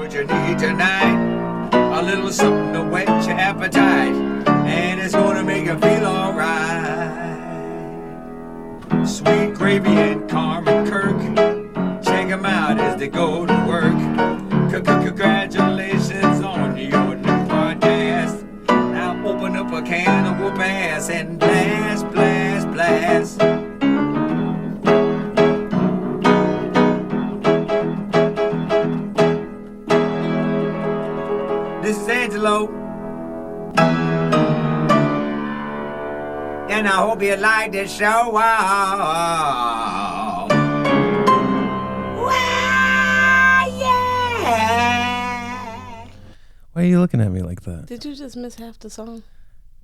what you need tonight. A little something to whet your appetite, and it's gonna make you feel alright. Sweet Gravy and Carmen Kirk, check them out as they go to work. Congratulations on your new podcast. Now open up a can of whoop ass and blast, blast, blast. This is Angelo, and I hope you like this show. Wow. Yeah. Why are you looking at me like that? Did you just miss half the song?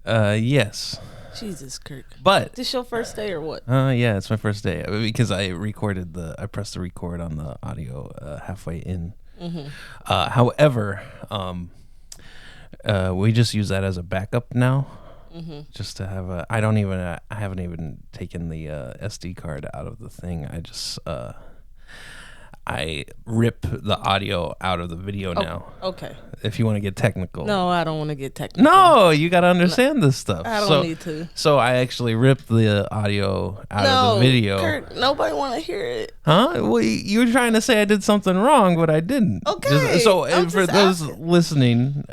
Yes. Jesus, Kirk. But This your first day or what? yeah, it's my first day because I pressed the record on the audio halfway in. Mm-hmm. However, we just use that as a backup now, just to have a. I haven't even taken the SD card out of the thing. I just I rip the audio out of the video now. Okay. If you want to get technical. No, I don't want to get technical. No, you got to understand this stuff. I don't need to. So I actually ripped the audio out of the video. Kirk, nobody want to hear it. Huh? Well, you were trying to say I did something wrong, but I didn't. Okay. So I'm for just those asking. listening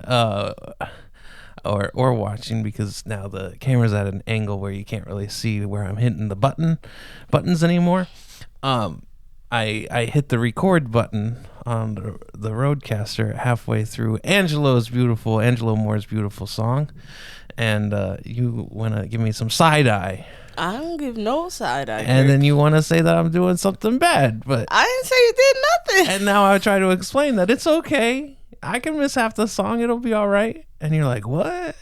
or watching, because now the camera's at an angle where you can't really see where I'm hitting the buttons anymore. I hit the record button on the Rodecaster halfway through Angelo Moore's beautiful song, and you want to give me some side eye. I don't give no side eye. And then you want to say that I'm doing something bad, but I didn't say you did nothing. and now I try to explain that it's okay. I can miss half the song; it'll be all right. And you're like, "What?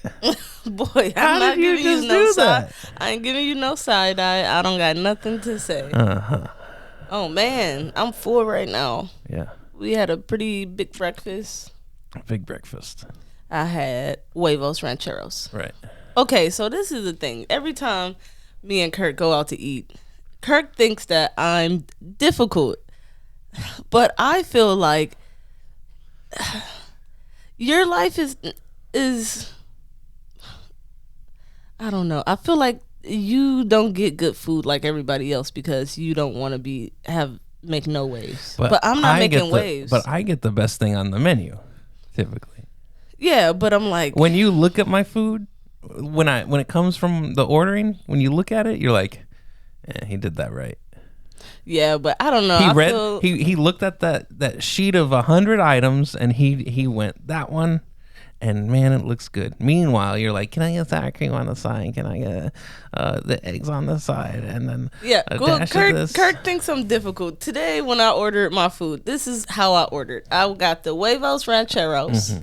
Boy, How I'm not did you giving you just no do side. that? I ain't giving you no side eye. I don't got nothing to say. Oh man, I'm full right now. Yeah, We had a pretty big breakfast. big breakfast, I had huevos rancheros. right? Okay, so this is the thing. Every time me and Kirk go out to eat, Kirk thinks that I'm difficult. But I feel like your life is I don't know. I feel like you don't get good food like everybody else because you don't want to make no waves. But I'm not making waves. But I get the best thing on the menu, typically. Yeah, but I'm like, When you look at my food, when it comes from the ordering, when you look at it, you're like, he did that right. yeah, but I don't know. He looked at that sheet of 100 items and he went that one, and man, it looks good. Meanwhile, you're like, can I get sour cream on the side? Can I get the eggs on the side? And then yeah, a well, dash of this. Kirk thinks I'm difficult. Today, when I ordered my food, this is how I ordered. I got the huevos rancheros,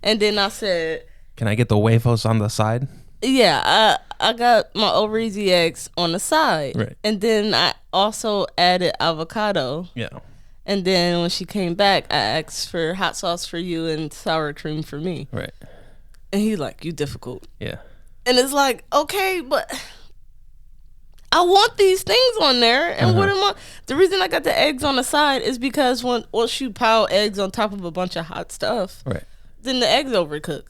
and then I said, Can I get the huevos on the side? yeah, I got my over easy eggs on the side, Right. and then I also added avocado. Yeah. And then when she came back, I asked for hot sauce for you and sour cream for me. Right. And he like, you difficult. Yeah. And it's like, okay, but I want these things on there. And what am I? The reason I got the eggs on the side is because once you pile eggs on top of a bunch of hot stuff, Right. then the eggs overcook.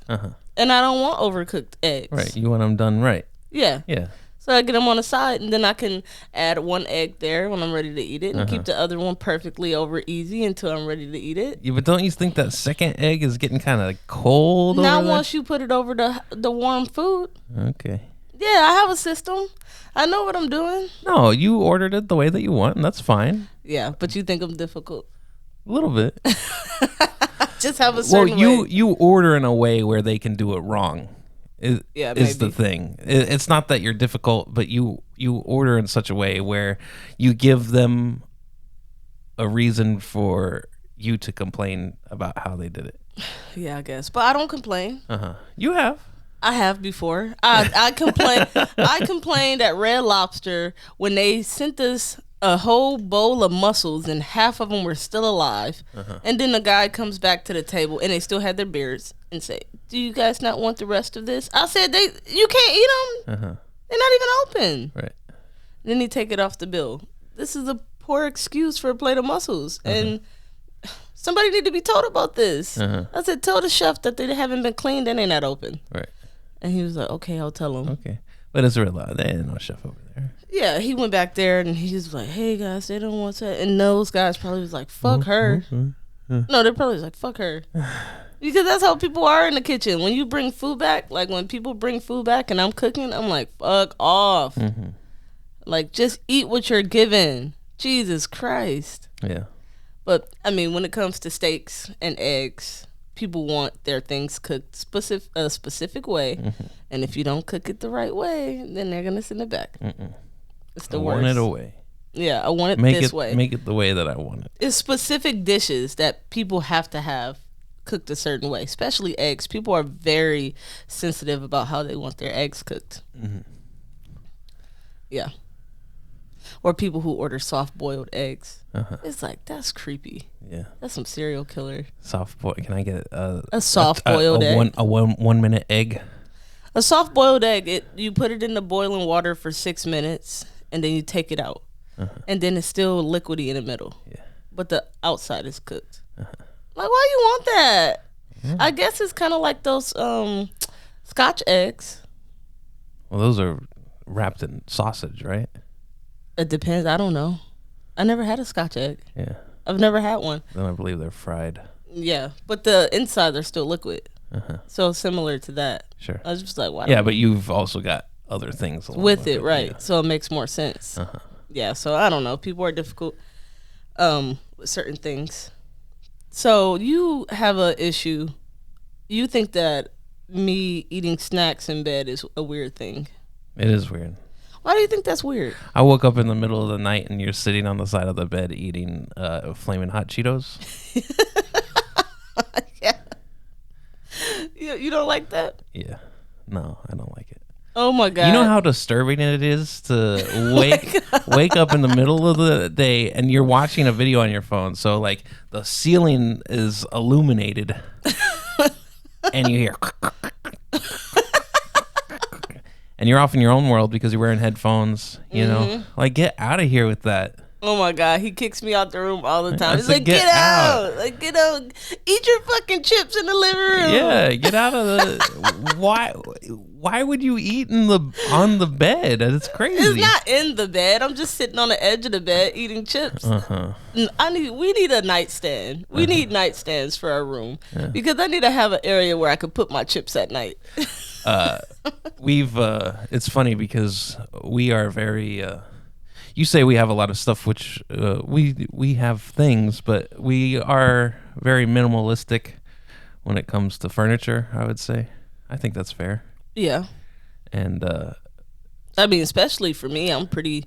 And I don't want overcooked eggs. Right. You want them done right. Yeah. Yeah. So I get them on the side, and then I can add one egg there when I'm ready to eat it, and keep the other one perfectly over easy until I'm ready to eat it. Yeah, but don't you think that second egg is getting kind of cold? Now over there? once you put it over the warm food, Okay. yeah, I have a system. I know what I'm doing. No, you ordered it the way that you want, and that's fine. Yeah, but you think I'm difficult. A little bit. Just have a Well, certain way. you order in a way where they can do it wrong. Is the maybe. thing. It's not that you're difficult, but you order in such a way where you give them a reason for you to complain about how they did it. Yeah, I guess. But I don't complain. You have. I have before. I complain. I complained at Red Lobster when they sent us a whole bowl of mussels and half of them were still alive. And then the guy comes back to the table and they still had their beards and say, "Do you guys not want the rest of this?" I said, "You can't eat them. They're not even open." Right. Then he take it off the bill. This is a poor excuse for a plate of mussels. And Somebody need to be told about this. Uh-huh. I said, tell the chef that they haven't been cleaned and they're not open. Right. And he was like, okay, I'll tell him. Okay. But it's real loud. There ain't no chef over there. Yeah, he went back there and he was like, hey guys, they don't want to. And those guys probably was like, fuck her. No, they're probably like, fuck her. Because that's how people are in the kitchen. When you bring food back, like when people bring food back and I'm cooking, I'm like, fuck off. Mm-hmm. Like, just eat what you're given. Jesus Christ. Yeah. But, I mean, when it comes to steaks and eggs, people want their things cooked a specific way. Mm-hmm. And if you don't cook it the right way, then they're going to send it back. Mm-mm. It's the I worst. want it away. Yeah, I want it Make this it way. Make it the way that I want it. It's specific dishes that people have to have cooked a certain way, especially eggs. People are very sensitive about how they want their eggs cooked. Mm-hmm. Yeah. Or people who order soft-boiled eggs. Uh-huh. It's like, that's creepy. Yeah. That's some serial killer. Soft boil. Can I get A soft-boiled egg. a 1 minute egg? A soft-boiled egg, you put it in the boiling water for 6 minutes, and then you take it out. Uh-huh. And then it's still liquidy in the middle. Yeah. But the outside is cooked. Uh-huh. Like, why you want that? Yeah. I guess it's kind of like those Scotch eggs. Well, those are wrapped in sausage, right? It depends. I don't know. I never had a Scotch egg. Yeah. I've never had one. Then I believe they're fried. Yeah, but the insides are still liquid. Uh-huh. So similar to that. Sure. I was just like, why? Yeah, but you've also got other things along with it, right? Yeah. So it makes more sense. Uh-huh. Yeah. So I don't know. People are difficult with certain things. So you have a issue. You think that me eating snacks in bed is a weird thing. It is weird. Why do you think that's weird? I woke up in the middle of the night and you're sitting on the side of the bed eating flaming hot Cheetos. Yeah. You don't like that? Yeah. No, I don't like it. Oh my God. You know how disturbing it is to wake up in the middle of the day and you're watching a video on your phone. So like the ceiling is illuminated and you hear and you're off in your own world because you're wearing headphones, you know? Like, get out of here with that. Oh my God, he kicks me out the room all the time. I He's said, like, get out. Like, get out. Eat your fucking chips in the living room. Yeah, get out of the why would you eat on the bed? It's crazy. It's not in the bed. I'm just sitting on the edge of the bed eating chips. Uh-huh. We need a nightstand. We need nightstands for our room because I need to have an area where I could put my chips at night. It's funny because we are very you say we have a lot of stuff, which we have things, but we are very minimalistic when it comes to furniture, I would say. I think that's fair. Yeah. And I mean, especially for me, I'm pretty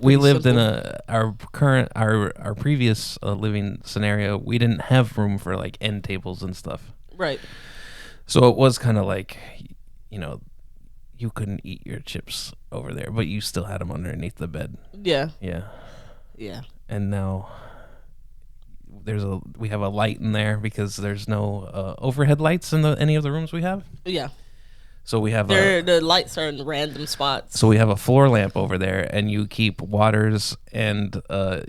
we lived simple. in our previous living scenario. We didn't have room for like end tables and stuff. Right. So it was kind of like, you know, you couldn't eat your chips over there, but you still had them underneath the bed. Yeah. Yeah. Yeah. And now we have a light in there because there's no overhead lights in any of the rooms we have. Yeah. So we have the lights are in random spots. So we have a floor lamp over there, and you keep waters and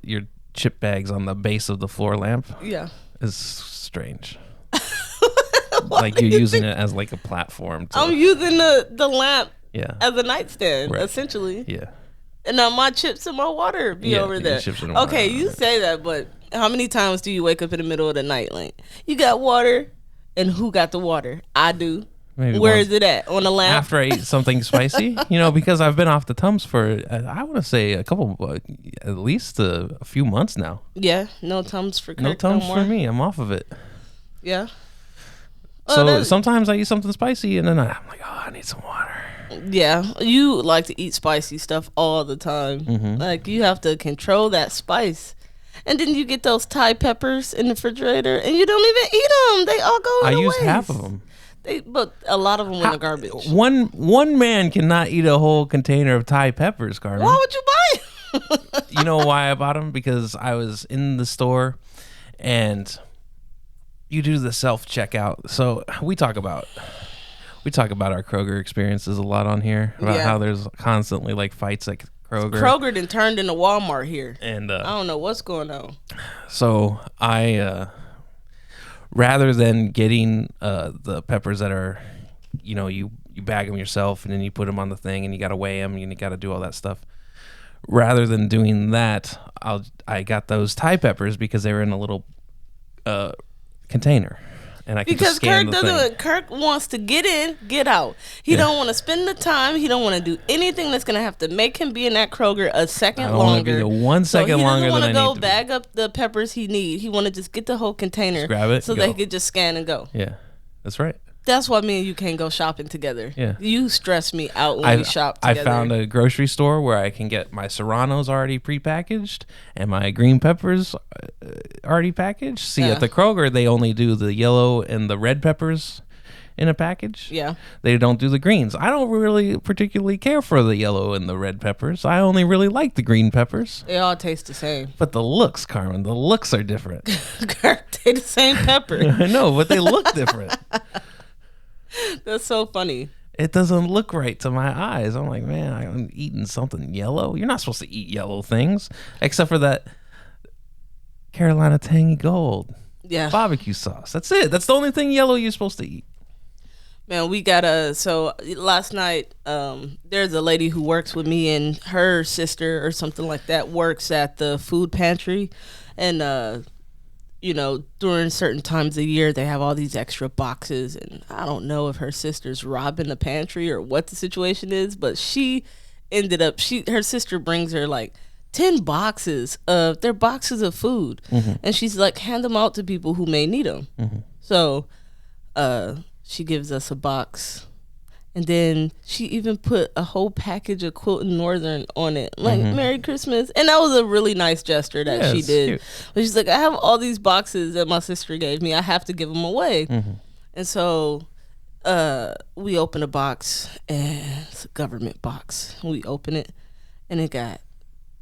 your chip bags on the base of the floor lamp. Yeah. It's strange. Like you're using it as like a platform. I'm using the lamp yeah. as a nightstand, Right. essentially. Yeah. And now my chips and my water be over your there. chips and water Okay, are you there. say that, but how many times do you wake up in the middle of the night like, you got water? And who got the water? I do. Maybe Where once. is it at? On the lamp? After I eat something spicy, you know, because I've been off the Tums for I want to say at least a few months now. Yeah, no Tums for Kirk No Tums more. for me. I'm off of it. Yeah. So that's- sometimes I eat something spicy, and then I'm like, oh, I need some water. Yeah, you like to eat spicy stuff all the time. Mm-hmm. Like, you have to control that spice. And then you get those Thai peppers in the refrigerator, and you don't even eat them. They all go I to use waste. half of them. But a lot of them in the garbage. One man cannot eat a whole container of Thai peppers, Carmen. Why would you buy it? You know why I bought them? Because I was in the store, and you do the self checkout. So we talk about our Kroger experiences a lot on here about Yeah. how there's constantly like fights at Kroger. Kroger done turned into Walmart here. And I don't know what's going on. So I rather than getting the peppers that are, you bag them yourself and then you put them on the thing and you got to weigh them and you got to do all that stuff. Rather than doing that, I got those Thai peppers because they were in a little container, and I could Because just scan Kirk the thing. doesn't. Kirk wants to get in, get out. He don't want to spend the time. He don't want to do anything that's gonna have to make him be in that Kroger a second I don't want to be longer. the 1 second longer So he than I doesn't want need to to go bag up the peppers he need. He want to just get the whole container, Just grab it, so go. that he could just scan and go. be. Yeah, that's right. That's why me and you can't go shopping together. Yeah. You stress me out when we shop I together. found a grocery store where I can get my serranos already prepackaged and my green peppers already packaged. See, Yeah. at the Kroger, they only do the yellow and the red peppers in a package. Yeah. They don't do the greens. I don't really particularly care for the yellow and the red peppers. I only really like the green peppers. They all taste the same. But the looks, Carmen, the looks are different. Kirk, they the same pepper. I know, but they look different. That's so funny. It doesn't look right to my eyes. I'm like, man, I'm eating something yellow. You're not supposed to eat yellow things, except for that Carolina Tangy Gold Yeah. barbecue sauce. That's it. That's the only thing yellow you're supposed to eat. Man, we got so last night, there's a lady who works with me and her sister or something like that works at the food pantry. And, during certain times of year, they have all these extra boxes. And I don't know if her sister's robbing the pantry or what the situation is, but she ended up, her sister brings her like 10 boxes of, they're boxes of food. And she's like, hand them out to people who may need them. So, she gives us a box, and then she even put a whole package of Quilton Northern on it, like Merry Christmas. And that was a really nice gesture that Yeah, she it's did. cute. But she's like, I have all these boxes that my sister gave me. I have to give them away. And so we open a box, and it's a government box. We open it, and it got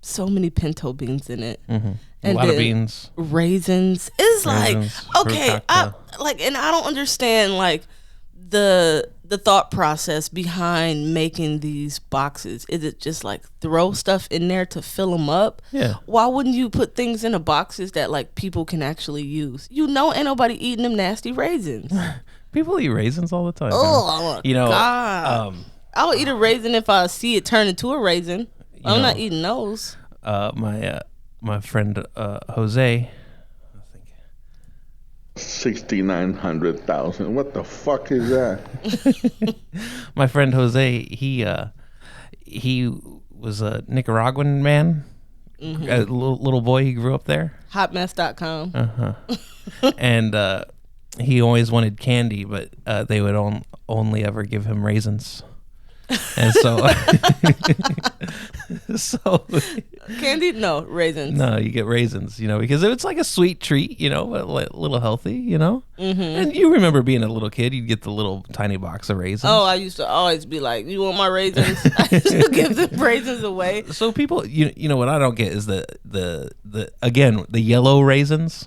so many pinto beans in it. A And lot of then beans. raisins. It's Raisins, like, okay, fruit cocktail. and I don't understand like the thought process behind making these boxes. Is it just like throw stuff in there to fill them up? Yeah. Why wouldn't you put things in the boxes that like people can actually use? Ain't nobody eating them nasty raisins. People eat raisins all the time. Oh, You know, God. I'll eat a raisin if I see it turn into a raisin. I'm not eating those. my friend Jose, 6,900,000. What the fuck is that? my friend Jose, he was a Nicaraguan man, a little boy. He grew up there, Hotmess.com. and he always wanted candy, but they would only ever give him raisins. And so, Candy? No, raisins. no, you get raisins, because it's like a sweet treat, but a little healthy, And you remember being a little kid, you'd get the little tiny box of raisins. Oh, I used to always be like, "You want my raisins?" I used to give the raisins away. So people, you know what I don't get is the yellow raisins,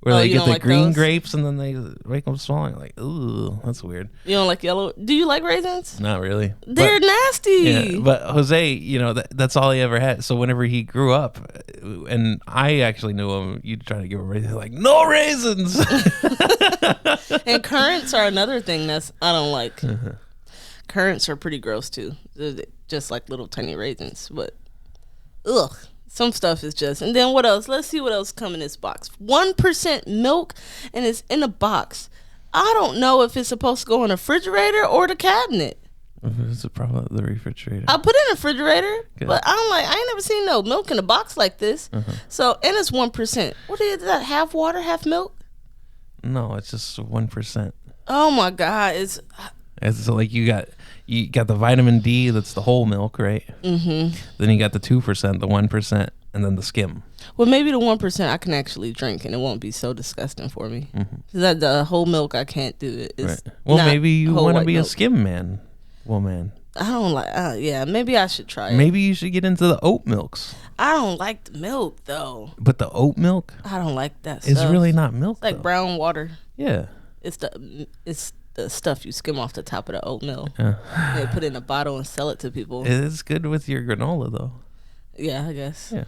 where Oh, they you get don't the like green those? grapes and then they make them small. You're like, ooh, that's weird. You don't like yellow? Do you like raisins? Not really. They're nasty. Yeah, but Jose, that's all he ever had. So whenever he grew up, and I actually knew him, you'd try to give him raisins, like, no raisins. And currants are another thing I don't like. Currants are pretty gross too. They're just like little tiny raisins, but ugh. Some stuff is just. And then what else? Let's see what else come in this box. 1% milk, and it's in a box. I don't know if it's supposed to go in a refrigerator or the cabinet. It's probably the refrigerator. I put it in the refrigerator, Good. but I ain't never seen no milk in a box like this. So, and it's 1%. What is that? Half water, half milk? No, it's just 1%. Oh my God! It's like you got the vitamin D, that's the whole milk, right? Mm-hmm. Then you got the 2%, the 1%, and then the skim. Well, maybe the 1% I can actually drink, and it won't be so disgusting for me. That the whole milk I can't do it. It's Right. Well, not maybe you whole want to white be a milk. skim woman. I don't like. Yeah, maybe I should try it. Maybe you should get into the oat milks. I don't like the milk though. But the oat milk I don't like that is stuff. really not milk. It's like though. brown water. Yeah. It's the stuff you skim off the top of the oatmeal. Yeah. They put it in a bottle and sell it to people. It's good with your granola though. Yeah, I guess. Yeah.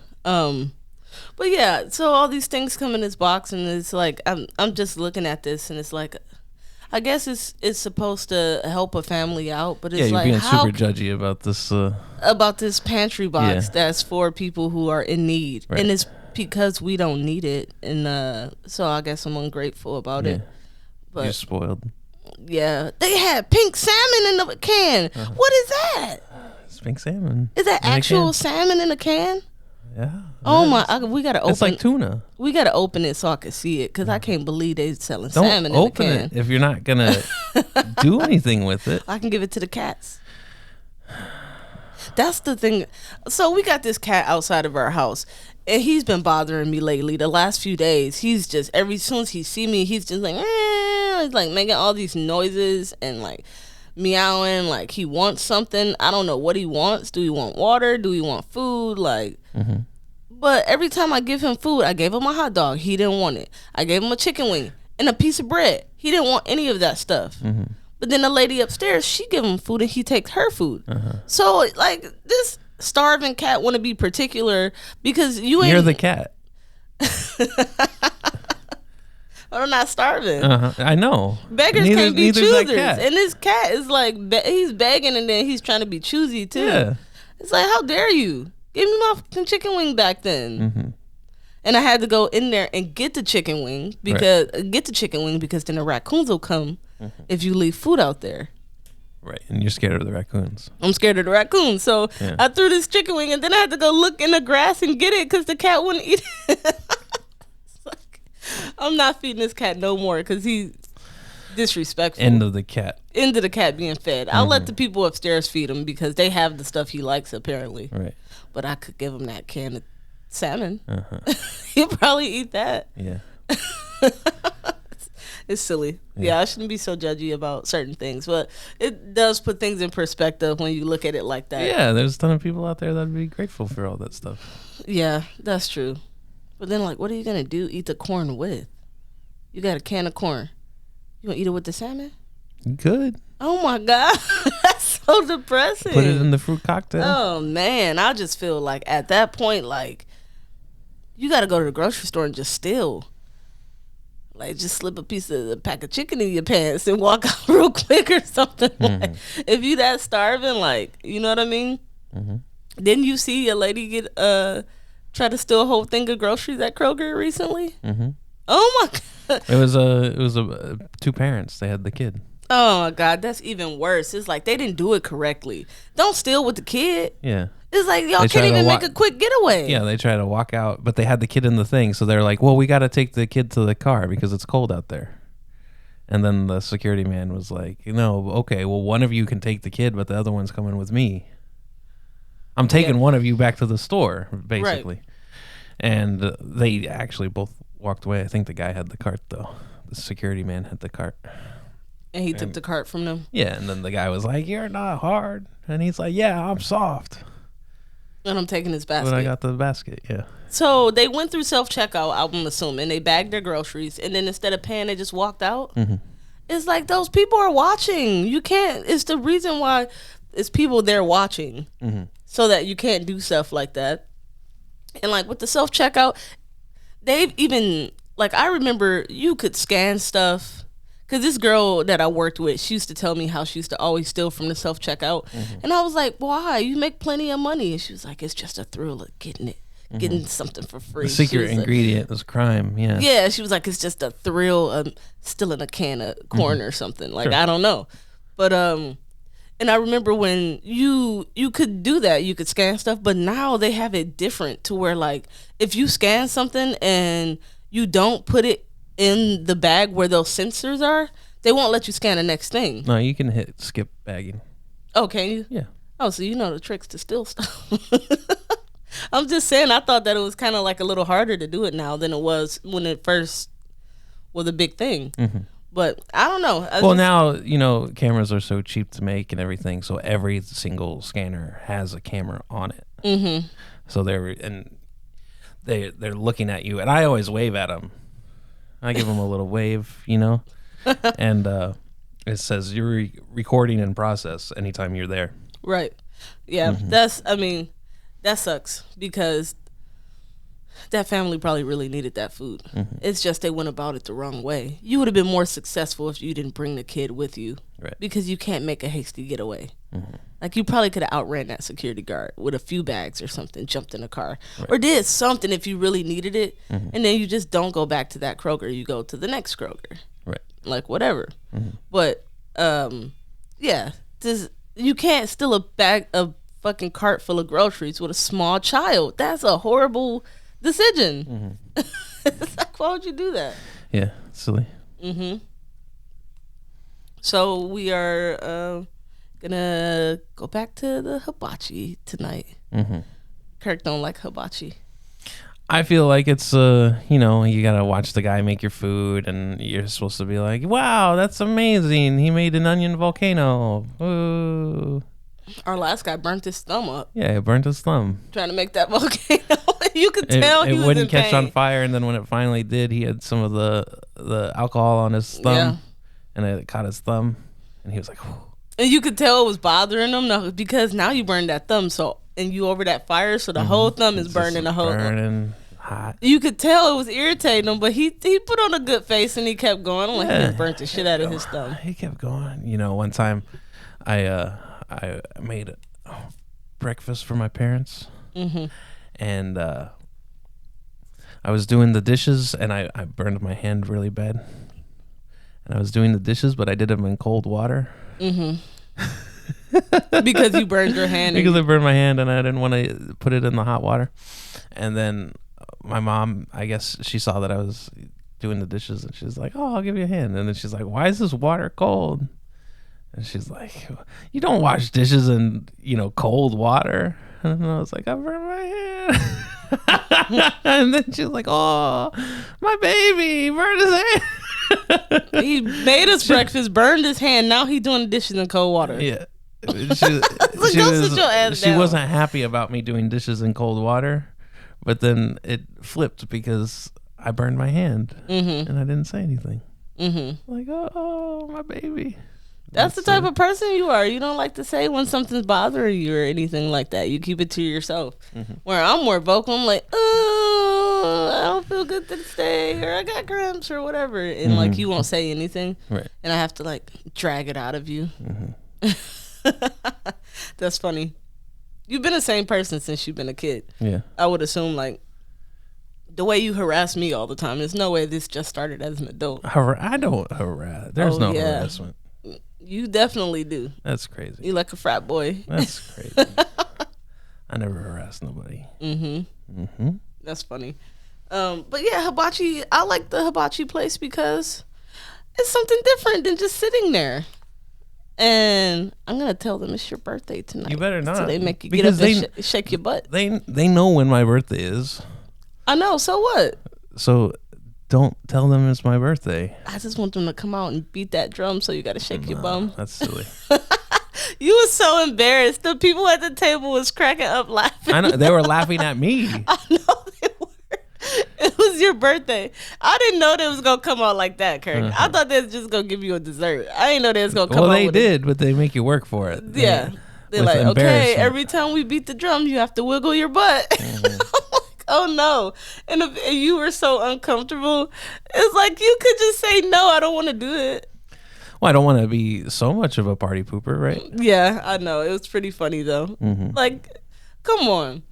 But yeah, so all these things come in this box, and it's like I'm just looking at this, and it's like, I guess it's supposed to help a family out, but it's Yeah, you're like being how super judgy about this. about this pantry box Yeah. that's for people who are in need, Right. and it's because we don't need it, and so I guess I'm ungrateful about Yeah. it. You're But spoiled. yeah, they had pink salmon in the can. Uh-huh. What is that? It's pink salmon. Is that In a actual can. salmon in a can? Yeah. Oh it my! is. We gotta open. It's like tuna. We gotta open it so I can see it, because I can't believe they selling Don't salmon in a open can. it if you're not gonna do anything with it. I can give it to the cats. That's the thing. So we got this cat outside of our house, and he's been bothering me lately. The last few days, he's just soon as he see me, he's just like, he's like making all these noises and like meowing, like he wants something. I don't know what he wants. Do he want water? Do he want food? Like. But every time I give him food, I gave him a hot dog. He didn't want it. I gave him a chicken wing and a piece of bread. He didn't want any of that stuff. But then the lady upstairs, she give him food and he takes her food. So like this starving cat want to be particular because you ain't. You're the cat. I'm not starving. I know. Beggars can't be neither's that choosers. cat. And this cat is like he's begging and then he's trying to be choosy too. Yeah. It's like, how dare you? Give me my fucking chicken wing back then. And I had to go in there and get the chicken wing because then the raccoons will come if you leave food out there. Right, and you're scared of the raccoons. I'm scared of the raccoons, so Yeah. I threw this chicken wing and then I had to go look in the grass and get it because the cat wouldn't eat it. It's like, I'm not feeding this cat no more because he's disrespectful. End of the cat. End of the cat being fed. I'll let the people upstairs feed him because they have the stuff he likes apparently. Right. But I could give him that can of salmon. He'll probably eat that. Yeah. It's silly. Yeah, I shouldn't be so judgy about certain things, but it does put things in perspective when you look at it like that. Yeah, there's a ton of people out there that'd be grateful for all that stuff. Yeah, that's true. But then, like, what are you gonna do? Eat the corn with? You got a can of corn. You gonna eat it with the salmon? You could. Oh my god, that's so depressing. Put it in the fruit cocktail. Oh man, I just feel like at that point, like, you got to go to the grocery store and just steal. Like, just slip a piece of the pack of chicken in your pants and walk out real quick or something. Like, if you that starving, like, you know what I mean? Didn't you see a lady get try to steal a whole thing of groceries at Kroger recently? Oh my god! It was two parents. They had the kid. Oh my god, that's even worse. It's like they didn't do it correctly. Don't steal with the kid. Yeah. It's like y'all They can't try to even walk- make a quick getaway. Yeah, they tried to walk out, but they had the kid in the thing, so they're like, "Well, we got to take the kid to the car because it's cold out there." And then the security man was like, "No, okay, well, one of you can take the kid, but the other one's coming with me. I'm taking one of you back to the store, basically." And they actually both walked away. I think the guy had the cart though. The security man had the cart. And he took the cart from them. Yeah, and then the guy was like, "You're not hard," and he's like, "Yeah, I'm soft." And I'm taking his basket. But I got the basket. Yeah. So they went through self-checkout, I'm assuming. They bagged their groceries. And then instead of paying, they just walked out. It's like those people are watching. You can't. It's the reason why it's people there watching. So that you can't do stuff like that. And like with the self-checkout, they've even, like, I remember you could scan stuff. Because this girl that I worked with, she used to tell me how she used to always steal from the self-checkout. And I was like, why? You make plenty of money. And she was like, it's just a thrill of getting it. Getting something for free. The She secret was like- ingredient is crime. Yeah. yeah, she was like, it's just a thrill of stealing a can of corn or something. Like, I don't know. But, and I remember when you could do that, you could scan stuff, but now they have it different to where, like, if you scan something and you don't put it in the bag where those sensors are, they won't let you scan the next thing. No, you can hit skip bagging. Oh, can you? Yeah. Oh, so you know the tricks to steal stuff. I'm just saying, I thought that it was kind of like a little harder to do it now than it was when it first was a big thing. But I don't know. Well, now, cameras are so cheap to make and everything, so every single scanner has a camera on it. So they're looking at you, and I always wave at them. I give them a little wave, and it says you're recording in process anytime you're there. Right. Yeah, that sucks because that family probably really needed that food. Mm-hmm. It's just they went about it the wrong way. You would have been more successful if you didn't bring the kid with you. Right. Because you can't make a hasty getaway. Mm-hmm. Like, you probably could have outran that security guard with a few bags or something, jumped in a car, or did something if you really needed it, and then you just don't go back to that Kroger. You go to the next Kroger. Right. Like, whatever. But, yeah, you can't steal a fucking cart full of groceries with a small child. That's a horrible decision. It's like, why would you do that? Yeah, silly. So we are gonna go back to the hibachi tonight. Kirk don't like hibachi. I feel like it's you gotta watch the guy make your food, and you're supposed to be like, wow, that's amazing, he made an onion volcano. Ooh. Our last guy burnt his thumb up Yeah, it burnt his thumb. trying to make that volcano. You could tell he it was wouldn't in catch pain. on fire, and then when it finally did, he had some of the alcohol on his thumb, Yeah. and it caught his thumb, and he was like, whew. And you could tell it was bothering him, no, because now you burned that thumb, and you over that fire, so the whole thumb is It's burning. just The whole burning hot. You could tell it was irritating him, but he put on a good face and he kept going. I'm like, he Yeah. just burnt the shit out of his thumb. He kept going. One time, I made breakfast for my parents, and I was doing the dishes, and I burned my hand really bad. And I was doing the dishes, but I did them in cold water. Because you burned your hand. Because I burned my hand, and I didn't want to put it in the hot water. And then my mom, I guess she saw that I was doing the dishes, and she's like, oh, I'll give you a hand. And then she's like, why is this water cold? And she's like, you don't wash dishes in, cold water. And I was like, I burned my hand. And then she's like, oh, my baby burned his hand. He made us breakfast, burned his hand. Now he doing the dishes in cold water. Yeah. Go sit your ass She down. wasn't happy about me doing dishes in cold water, but then it flipped because I burned my hand and I didn't say anything. Like, oh, my baby. That's the type of person you are. You don't like to say when something's bothering you or anything like that. You keep it to yourself. Where I'm more vocal, I'm like, oh, I don't feel good today, or I got cramps or whatever. And like, you won't say anything. Right. And I have to like drag it out of you. That's funny. You've been the same person since you've been a kid. Yeah. I would assume like the way you harass me all the time. There's no way this just started as an adult. I don't harass. There's Oh, no yeah. harassment. You definitely do. That's crazy. You like a frat boy. That's crazy. I never harass nobody. That's funny. But yeah, hibachi. I like the hibachi place because it's something different than just sitting there. And I'm gonna tell them it's your birthday tonight. You better not. So they make you Because get up and shake your butt. They know when my birthday is, I know. So what? so don't tell them it's my birthday. I just want them to come out and beat that drum. So you got to shake your bum. That's silly. You was so embarrassed. The people at the table was cracking up laughing. I know they were laughing at me. I know they were. It was your birthday. I didn't know they was gonna come out like that, Kirk. I thought they was just gonna give you a dessert. I didn't know they was gonna come Well, out they with did, but they make you work for it. Yeah. They're With like, okay, embarrassment. every time we beat the drum, you have to wiggle your butt. I'm like, oh no. And if you were so uncomfortable, it's like you could just say, no, I don't want to do it. Well, I don't want to be so much of a party pooper, right? Yeah, I know. It was pretty funny though. Like, come on.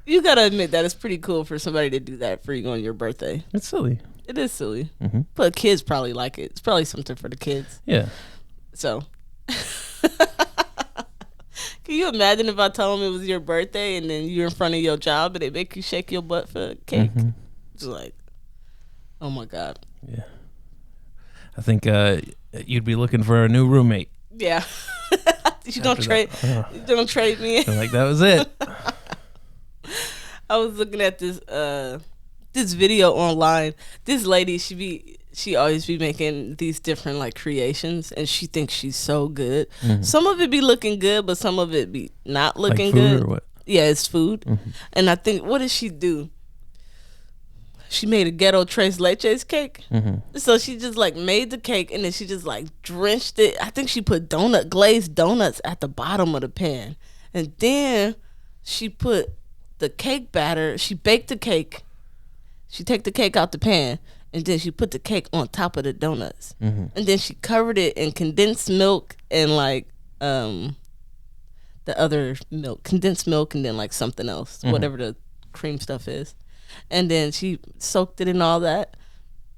You gotta admit that it's pretty cool for somebody to do that for you on your birthday. It's silly. It is silly. But kids probably like it. It's probably something for the kids. Yeah. So, can you imagine if I told them it was your birthday and then you're in front of your job and they make you shake your butt for cake? It's like, oh my God. Yeah. I think you'd be looking for a new roommate. Yeah. You gonna After trade? that. You gonna trade me in? They're like, that was it. I was looking at this video online. This lady, she always be making these different like creations, and she thinks she's so good. Some of it be looking good, but some of it be not Like looking food good. or what? Yeah, it's food. And I think, what did she do? She made a ghetto tres leches cake. So she just like made the cake and then she just like drenched it. I think she put glazed donuts at the bottom of the pan. And then she put the cake batter. She baked the cake. She take the cake out the pan, and then she put the cake on top of the donuts, and then she covered it in condensed milk and like the other milk, condensed milk, and then like something else, whatever the cream stuff is, and then she soaked it in all that.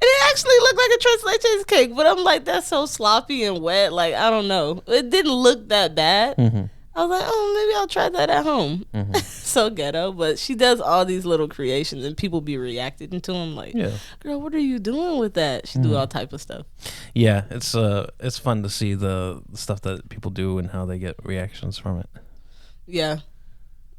And it actually looked like a tres leches cake, but I'm like, that's so sloppy and wet. Like, I don't know. It didn't look that bad. I was like, oh, maybe I'll try that at home. So ghetto, but she does all these little creations, and people be reacting to them like, girl, what are you doing with that? She do all type of stuff. Yeah, it's fun to see the stuff that people do and how they get reactions from it. Yeah.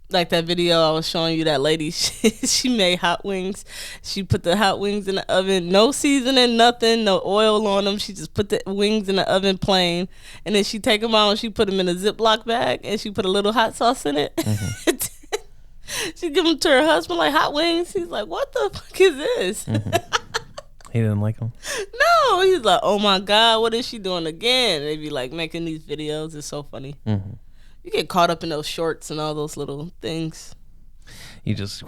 Like that video I was showing you, that lady, she made hot wings. She put the hot wings in the oven, no seasoning, nothing, no oil on them. She just put the wings in the oven plain, and then she take them out and she put them in a Ziploc bag, and she put a little hot sauce in it. She give them to her husband like, hot wings. He's like, what the fuck is this? He didn't like them? No, he's like, oh my God, what is she doing again? They be like making these videos. It's so funny. You get caught up in those shorts and all those little things. You just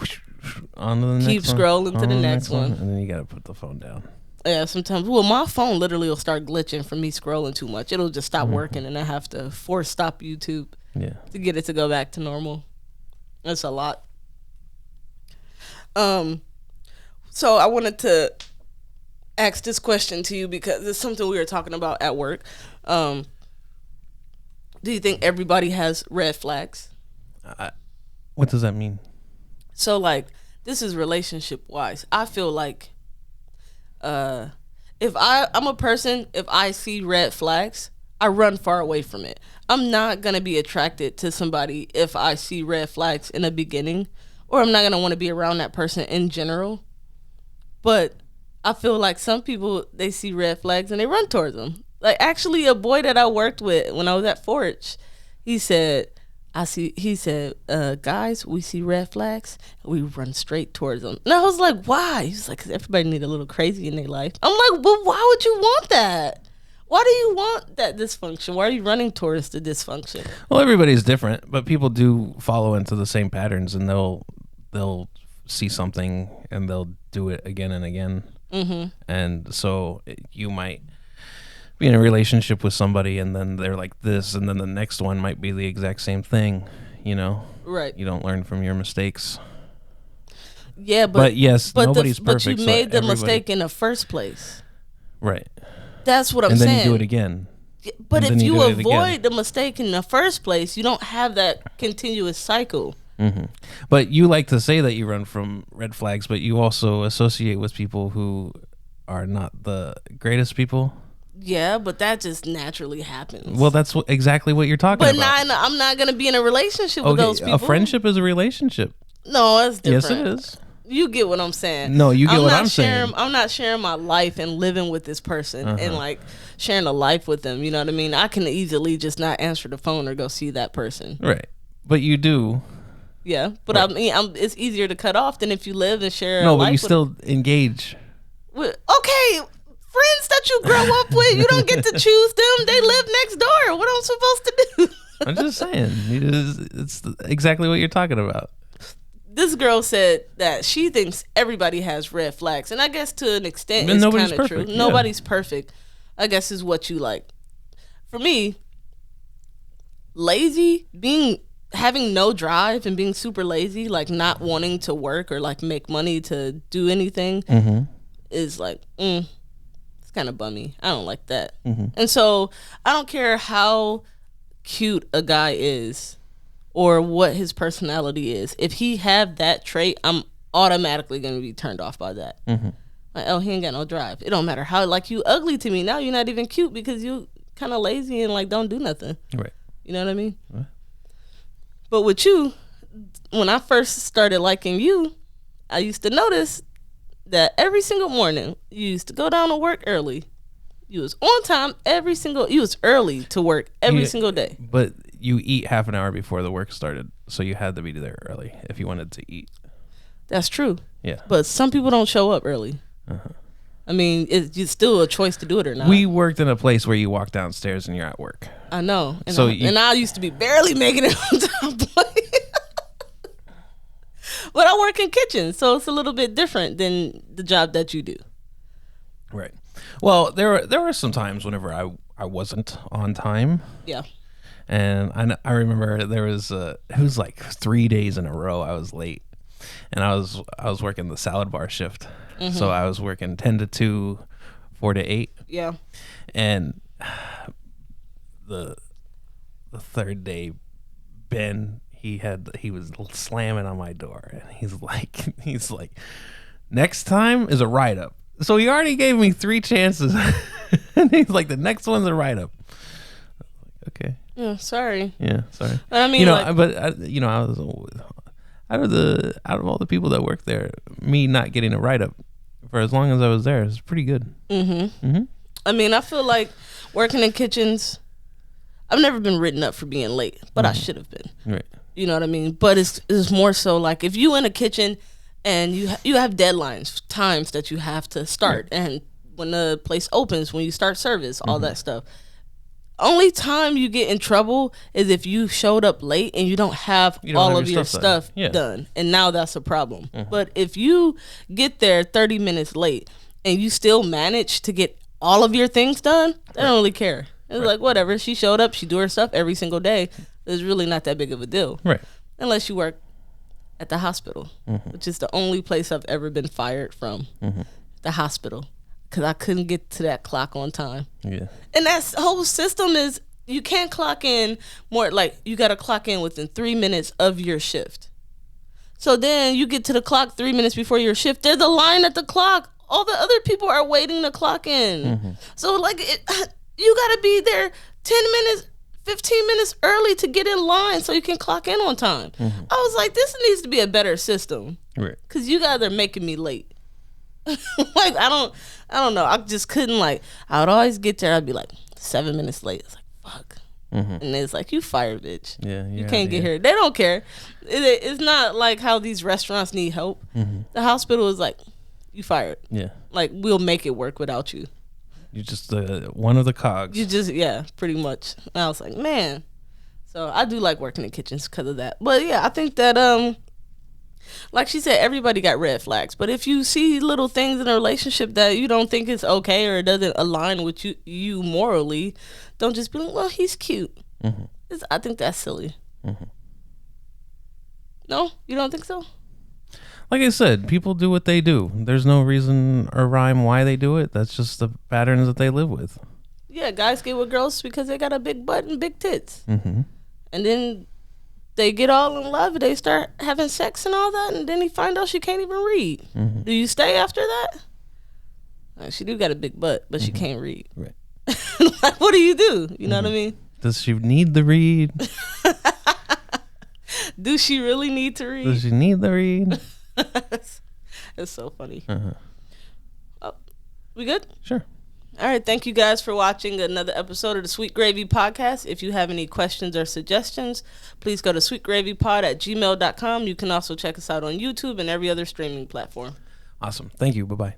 on to the next Keep scrolling to the next one. And then you got to put the phone down. Yeah, sometimes. Well, my phone literally will start glitching from me scrolling too much. It'll just stop working, and I have to force stop YouTube to get it to go back to normal. That's a lot. So I wanted to ask this question to you because it's something we were talking about at work. Do you think everybody has red flags? What does that mean? So, like, this is relationship wise. I feel like if I'm a person, if I see red flags, I run far away from it. I'm not going to be attracted to somebody if I see red flags in the beginning, or I'm not going to want to be around that person in general. But I feel like some people, they see red flags and they run towards them. Like, actually, a boy that I worked with when I was at Forge, he said, guys, we see red flags and we run straight towards them. And I was like, why? He's like, 'cause everybody need a little crazy in their life. I'm like, well, why would you want that? Why do you want that dysfunction? Why are you running towards the dysfunction? Well, everybody's different, but people do follow into the same patterns, and they'll see something and they'll do it again and again. And so you might be in a relationship with somebody, and then they're like this, and then the next one might be the exact same thing, you know? Right. You don't learn from your mistakes. Yeah, but yes, nobody's perfect. But you made the mistake in the first place. Right. That's what I'm saying. saying. And then you do it again. But if you avoid the mistake in the first place, you don't have that continuous cycle. But you like to say that you run from red flags, but you also associate with people who are not the greatest people. Yeah, but that just naturally happens. Well, that's exactly what you're talking about. But I'm not going to be in a relationship with those people. A friendship is a relationship. No, that's different. Yes, it is. You get what I'm saying. No, you get what I'm saying. I'm not sharing my life and living with this person and like sharing a life with them. You know what I mean? I can easily just not answer the phone or go see that person. Right. But you do. Yeah, but right. I mean, it's easier to cut off than if you live and share a life. No, but you still engage. Okay, friends that you grow up with, you don't get to choose them. They live next door. What am I supposed to do? I'm just saying. It's exactly what you're talking about. This girl said that she thinks everybody has red flags. And I guess to an extent, it's kind of true. Yeah. Nobody's perfect, I guess, is what you like. For me, having no drive and being super lazy, like not wanting to work or like make money to do anything is like, it's kind of bummy. I don't like that. And so I don't care how cute a guy is or what his personality is. If he have that trait, I'm automatically going to be turned off by that. Like, oh, he ain't got no drive. It don't matter how, like, you ugly to me. Now you're not even cute because you kind of lazy and like don't do nothing. Right. You know what I mean? Right. But with you, when I first started liking you, I used to notice that every single morning you used to go down to work early. You was on time you was early to work every single day. But you eat half an hour before the work started, so you had to be there early if you wanted to eat. That's true. Yeah. But some people don't show up early. I mean, it's still a choice to do it or not. We worked in a place where you walk downstairs and you're at work. I know. And I used to be barely making it on time. But I work in kitchens, so it's a little bit different than the job that you do. Right. Well, there were some times whenever I wasn't on time. Yeah. And I remember there was it was like 3 days in a row I was late, and I was working the salad bar shift, so I was working 10 to 2, 4 to 8. Yeah. And the third day, Ben he was slamming on my door, and he's like, next time is a write up. So he already gave me 3 chances, and he's like, the next one's a write up. Okay. Yeah, sorry. Yeah, sorry. But I mean, I was out of all the people that worked there, me not getting a write up for as long as I was there is pretty good. I mean, I feel like working in kitchens, I've never been written up for being late, but I should have been. Right. You know what I mean? But it's more so like if you in a kitchen and you have deadlines, times that you have to start, and when the place opens, when you start service, all that stuff. Only time you get in trouble is if you showed up late and you don't have all of your stuff done. And now that's a problem. But if you get there 30 minutes late and you still manage to get all of your things done, they don't really care. It's like, whatever. She showed up. She do her stuff every single day. It's really not that big of a deal. Right. Unless you work at the hospital, which is the only place I've ever been fired from. The hospital. Because I couldn't get to that clock on time. Yeah. And that whole system is, you can't clock in more, like, you got to clock in within 3 minutes of your shift. So then you get to the clock 3 minutes before your shift. There's a line at the clock. All the other people are waiting to clock in. So, like, you got to be there 10 minutes, 15 minutes early to get in line so you can clock in on time. I was like, this needs to be a better system. Right. Because you guys are making me late. Like, I don't know. I just couldn't, like, I would always get there. I'd be like 7 minutes late. It's like, fuck. And it's like, you fired, bitch. Yeah. You can't get here. They don't care. It's not like how these restaurants need help. The hospital is like, you fired. Yeah. Like, we'll make it work without you. You're just one of the cogs. You just, yeah, pretty much. And I was like, man. So I do like working in kitchens because of that. But yeah, I think that, like she said, everybody got red flags. But if you see little things in a relationship that you don't think is okay or it doesn't align with you morally, don't just be like, well, he's cute. I think that's silly. No? You don't think so? Like I said, people do what they do. There's no reason or rhyme why they do it. That's just the patterns that they live with. Yeah, guys get with girls because they got a big butt and big tits. And then they get all in love. They start having sex and all that. And then he find out she can't even read. Do you stay after that? She do got a big butt, but she can't read. Right. Like, what do? You know what I mean? Does she need the read? Do she really need to read? Does she need the read? It's so funny. Oh, we good? Sure. All right. Thank you guys for watching another episode of the Sweet Gravy Podcast. If you have any questions or suggestions, please go to sweetgravypod@gmail.com. You can also check us out on YouTube and every other streaming platform. Awesome. Thank you. Bye-bye.